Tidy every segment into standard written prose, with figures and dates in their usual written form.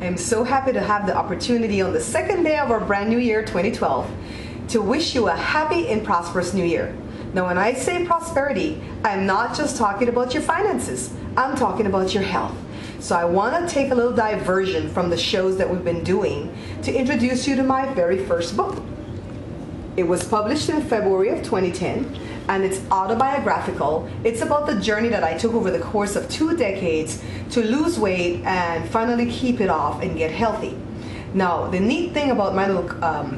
I'm so happy to have the opportunity on the second day of our brand new year 2012 to wish you a happy and prosperous new year. Now when I say prosperity, I'm not just talking about your finances, I'm talking about your health. So I want to take a little diversion from the shows that we've been doing to introduce you to my very first book. It was published in February of 2010 and it's autobiographical. It's about the journey that I took over the course of 2 decades to lose weight and finally keep it off and get healthy. Now the neat thing about my little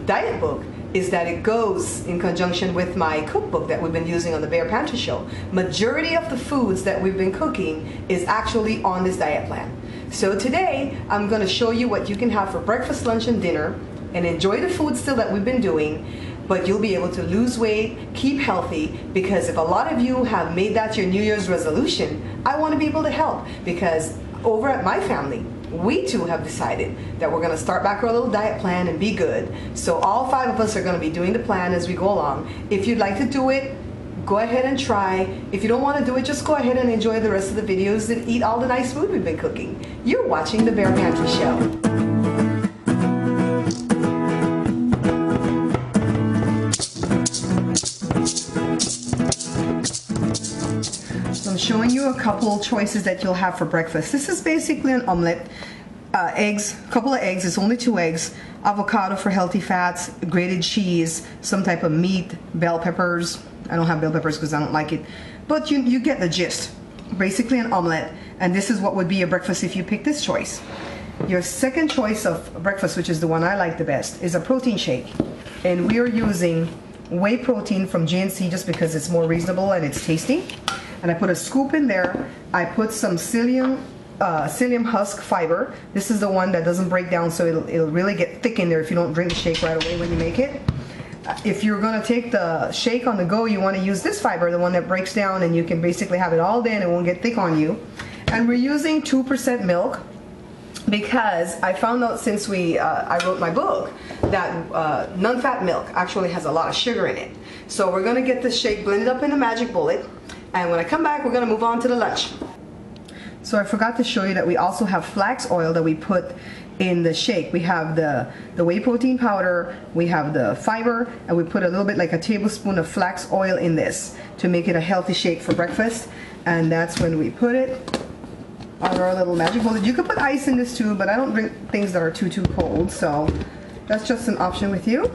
diet book is that it goes in conjunction with my cookbook that we've been using on the Bear Pantry Show. Majority of the foods that we've been cooking is actually on this diet plan. So today I'm going to show you what you can have for breakfast, lunch, and dinner and enjoy the food still that we've been doing, but you'll be able to lose weight, keep healthy, because if a lot of you have made that your New Year's resolution, I want to be able to help, because over at my family, we too have decided that we're going to start back our little diet plan and be good. So all 5 of us are going to be doing the plan as we go along. If you'd like to do it, go ahead and try. If you don't want to do it, just go ahead and enjoy the rest of the videos and eat all the nice food we've been cooking. You're watching the Bear Pantry Show. I'm showing you a couple choices that you'll have for breakfast. This is basically an omelet, eggs, a couple of eggs, it's only 2 eggs, avocado for healthy fats, grated cheese, some type of meat, bell peppers. I don't have bell peppers because I don't like it, but you get the gist. Basically an omelet, and this is what would be your breakfast if you pick this choice. Your second choice of breakfast, which is the one I like the best, is a protein shake, and we are using whey protein from GNC just because it's more reasonable and it's tasty. And I put a scoop in there. I put some psyllium husk fiber. This is the one that doesn't break down, so it'll really get thick in there if you don't drink the shake right away when you make it. If you're gonna take the shake on the go, you wanna use this fiber, the one that breaks down, and you can basically have it all day and it won't get thick on you. And we're using 2% milk because I found out since I wrote my book that non-fat milk actually has a lot of sugar in it. So we're gonna get this shake blended up in a magic bullet. And when I come back, we're going to move on to the lunch. So I forgot to show you that we also have flax oil that we put in the shake. We have the whey protein powder, we have the fiber, and we put a little bit like a tablespoon of flax oil in this to make it a healthy shake for breakfast. And that's when we put it on our little magic bullet. You could put ice in this too, but I don't drink things that are too cold, so that's just an option with you.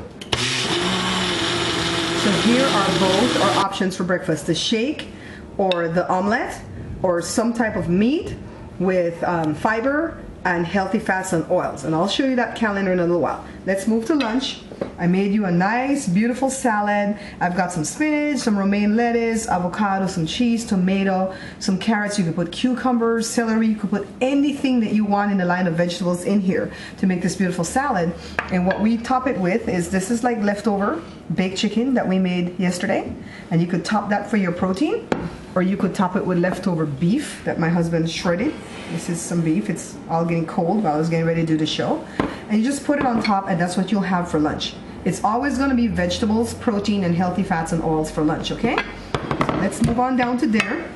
So here are both our options for breakfast: the shake, or the omelet, or some type of meat with fiber and healthy fats and oils. And I'll show you that calendar in a little while. Let's move to lunch. I made you a nice, beautiful salad. I've got some spinach, some romaine lettuce, avocado, some cheese, tomato, some carrots. You could put cucumbers, celery. You could put anything that you want in the line of vegetables in here to make this beautiful salad. And what we top it with is, this is like leftover baked chicken that we made yesterday. And you could top that for your protein, or you could top it with leftover beef that my husband shredded. This is some beef. It's all getting cold while I was getting ready to do the show. And you just put it on top, and that's what you'll have for lunch. It's always going to be vegetables, protein, and healthy fats and oils for lunch, okay? So let's move on down to dinner.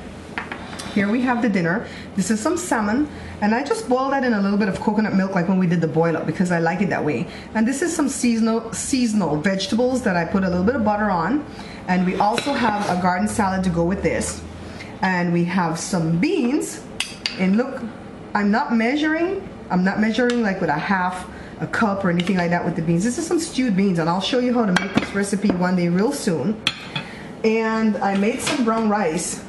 Here we have the dinner. This is some salmon, and I just boiled that in a little bit of coconut milk like when we did the boil up, because I like it that way. And this is some seasonal vegetables that I put a little bit of butter on. And we also have a garden salad to go with this. And we have some beans. And look, I'm not measuring like with a cup or anything like that with the beans. This is some stewed beans, and I'll show you how to make this recipe one day real soon. And I made some brown rice.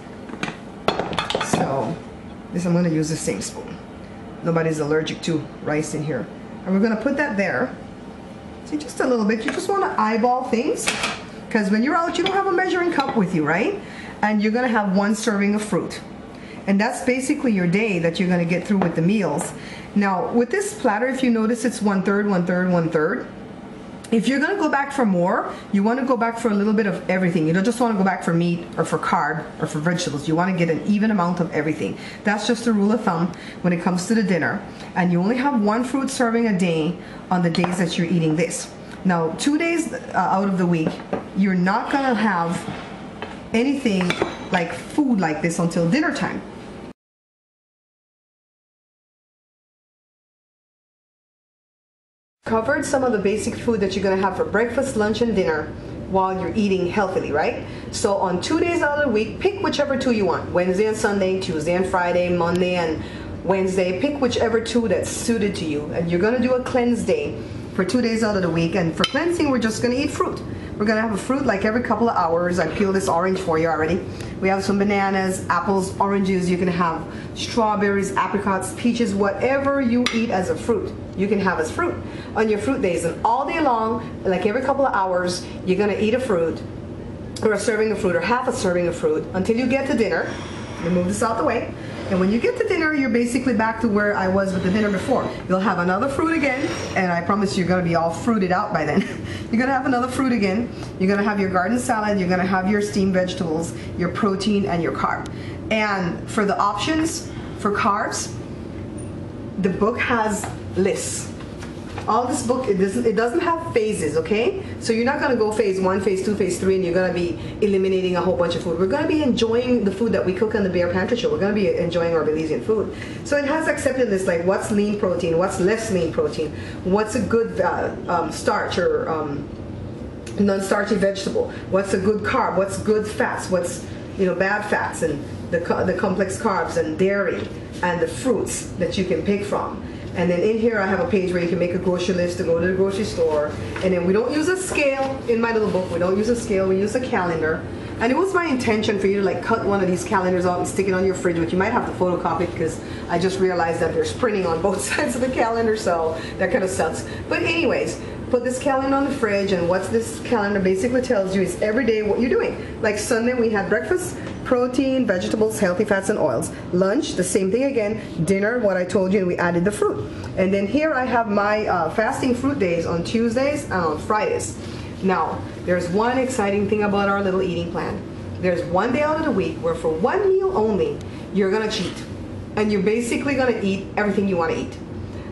So this, I'm going to use the same spoon. Nobody's allergic to rice in here. And we're going to put that there. See, just a little bit. You just want to eyeball things, because when you're out, you don't have a measuring cup with you, right? And you're going to have 1 serving of fruit. And that's basically your day that you're going to get through with the meals. Now, with this platter, if you notice, it's 1/3, 1/3, 1/3. If you're going to go back for more, you want to go back for a little bit of everything. You don't just want to go back for meat or for carb or for vegetables. You want to get an even amount of everything. That's just a rule of thumb when it comes to the dinner. And you only have 1 fruit serving a day on the days that you're eating this. Now, 2 days out of the week, you're not going to have anything like food like this until dinner time. Covered some of the basic food that you're going to have for breakfast, lunch, and dinner while you're eating healthily, right? So on 2 days out of the week, pick whichever two you want. Wednesday and Sunday, Tuesday and Friday, Monday and Wednesday. Pick whichever two that's suited to you. And you're going to do a cleanse day for 2 days out of the week. And for cleansing, we're just going to eat fruit. We're going to have a fruit like every couple of hours. I peeled this orange for you already. We have some bananas, apples, oranges. You can have strawberries, apricots, peaches, whatever you eat as a fruit, you can have as fruit on your fruit days. And all day long, like every couple of hours, you're going to eat a fruit, or a serving of fruit, or half a serving of fruit, until you get to dinner. Let me move this out the way. And when you get to dinner, you're basically back to where I was with the dinner before. You'll have another fruit again, and I promise you're going to be all fruited out by then. You're going to have another fruit again. You're going to have your garden salad. You're going to have your steamed vegetables, your protein, and your carb. And for the options for carbs, the book has lists. All this book, it doesn't have phases, okay? So you're not going to go phase 1, phase 2, phase 3, and you're going to be eliminating a whole bunch of food. We're going to be enjoying the food that we cook on the Bear Pantry Show. We're going to be enjoying our Belizean food. So it has accepted this, like what's lean protein, what's less lean protein, what's a good starch or non-starchy vegetable, what's a good carb, what's good fats, what's bad fats, and the complex carbs and dairy and the fruits that you can pick from. And then in here I have a page where you can make a grocery list to go to the grocery store. And then we don't use a scale in my little book. We don't use a scale. We use a calendar. And it was my intention for you to like cut one of these calendars out and stick it on your fridge, which you might have to photocopy because I just realized that there's printing on both sides of the calendar, so that kind of sucks. But anyways, put this calendar on the fridge, and what this calendar basically tells you is every day what you're doing. Like Sunday we had breakfast, protein, vegetables, healthy fats, and oils. Lunch, the same thing again. Dinner, what I told you, and we added the fruit. And then here I have my fasting fruit days on Tuesdays and on Fridays. Now, there's one exciting thing about our little eating plan. There's one day out of the week where for one meal only, you're gonna cheat. And you're basically gonna eat everything you wanna eat.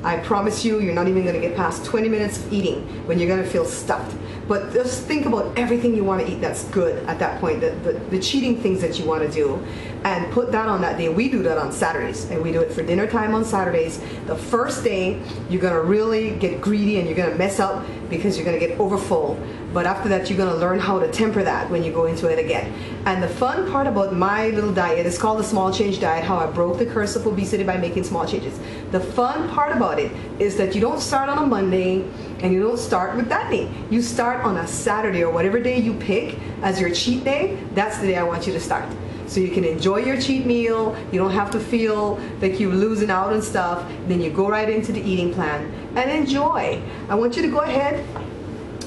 I promise you, you're not even gonna get past 20 minutes of eating when you're gonna feel stuffed. But just think about everything you want to eat that's good at that point, the cheating things that you want to do, and put that on that day. We do that on Saturdays, and we do it for dinner time on Saturdays. The first day, you're going to really get greedy and you're going to mess up because you're going to get overfull. But after that, you're going to learn how to temper that when you go into it again. And the fun part about my little diet is called the Small Change Diet, how I broke the curse of obesity by making small changes. The fun part about it is that you don't start on a Monday and you don't start with that day. You start on a Saturday or whatever day you pick as your cheat day. That's the day I want you to start. So you can enjoy your cheat meal. You don't have to feel like you're losing out on stuff. Then you go right into the eating plan and enjoy. I want you to go ahead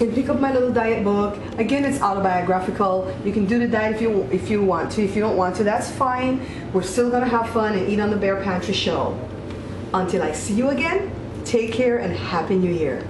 and pick up my little diet book. Again, it's autobiographical. You can do the diet if you want to. If you don't want to, that's fine. We're still gonna have fun and eat on the Bear Pantry Show. Until I see you again, take care and Happy New Year.